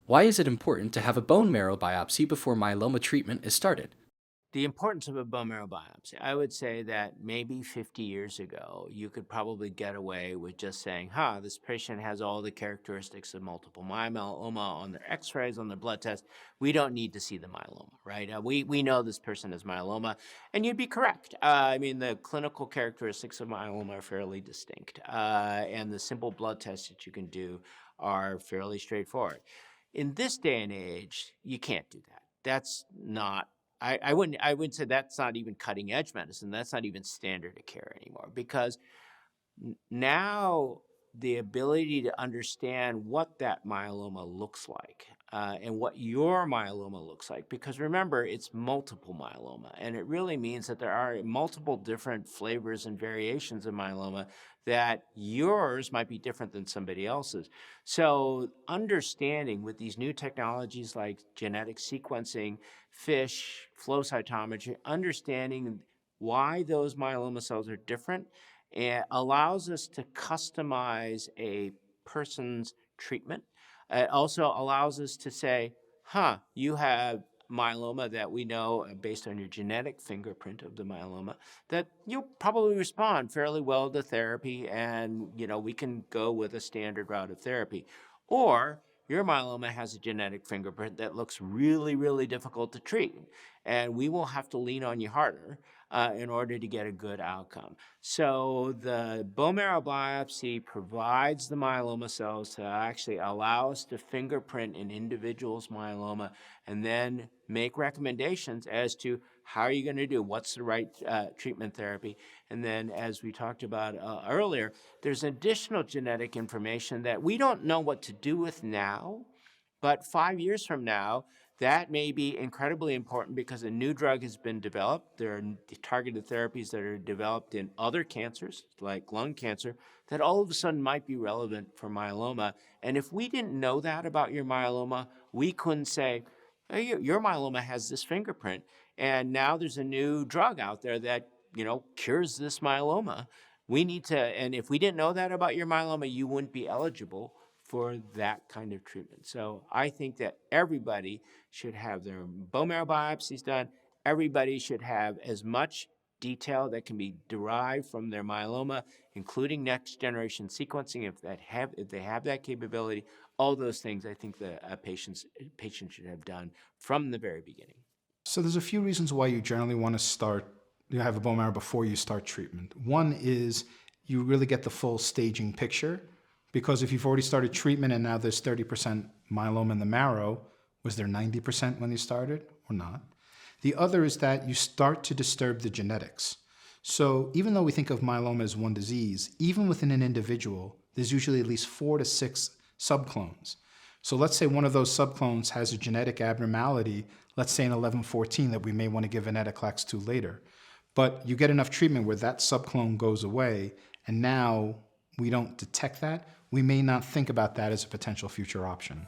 Why is it important to have a bone marrow biopsy before myeloma treatment is started? The importance of a bone marrow biopsy. I would say that maybe 50 years ago, you could probably get away with just saying, this patient has all the characteristics of multiple myeloma on their x rays, on their blood test. We don't need to see the myeloma, right? We know this person has myeloma, and you'd be correct. I mean, the clinical characteristics of myeloma are fairly distinct, and the simple blood tests that you can do are fairly straightforward. In this day and age, you can't do that. That's not I wouldn't say that's not even cutting edge medicine. That's not even standard of care anymore because now the ability to understand what that myeloma looks like and what your myeloma looks like, because remember, it's multiple myeloma, and it really means that there are multiple different flavors and variations of myeloma, that yours might be different than somebody else's. So understanding with these new technologies like genetic sequencing, fish, flow cytometry, understanding why those myeloma cells are different and allows us to customize a person's treatment. It also allows us to say, you have myeloma that we know based on your genetic fingerprint of the myeloma that you'll probably respond fairly well to therapy, and we can go with a standard route of therapy. Or your myeloma has a genetic fingerprint that looks really, really difficult to treat, and we will have to lean on you harder in order to get a good outcome. So the bone marrow biopsy provides the myeloma cells to actually allow us to fingerprint an individual's myeloma and then make recommendations as to how are you going to do, what's the right treatment therapy. And then, as we talked about earlier, there's additional genetic information that we don't know what to do with now, but 5 years from now, that may be incredibly important because a new drug has been developed. There are targeted therapies that are developed in other cancers, like lung cancer, that all of a sudden might be relevant for myeloma. And if we didn't know that about your myeloma, we couldn't say, hey, your myeloma has this fingerprint, and now there's a new drug out there that cures this myeloma. We need to, and if we didn't know that about your myeloma, you wouldn't be eligible for that kind of treatment. So I think that everybody should have their bone marrow biopsies done. Everybody should have as much detail that can be derived from their myeloma, including next generation sequencing if they have that capability. All those things I think the patient should have done from the very beginning. So there's a few reasons why you generally want to have a bone marrow before you start treatment. One is you really get the full staging picture, because if you've already started treatment and now there's 30% myeloma in the marrow, was there 90% when you started or not? The other is that you start to disturb the genetics. So even though we think of myeloma as one disease, even within an individual, there's usually at least 4 to 6 subclones. So let's say one of those subclones has a genetic abnormality, let's say an 1114 that we may want to give venetoclax to later. But you get enough treatment where that subclone goes away, and now we don't detect that. We may not think about that as a potential future option.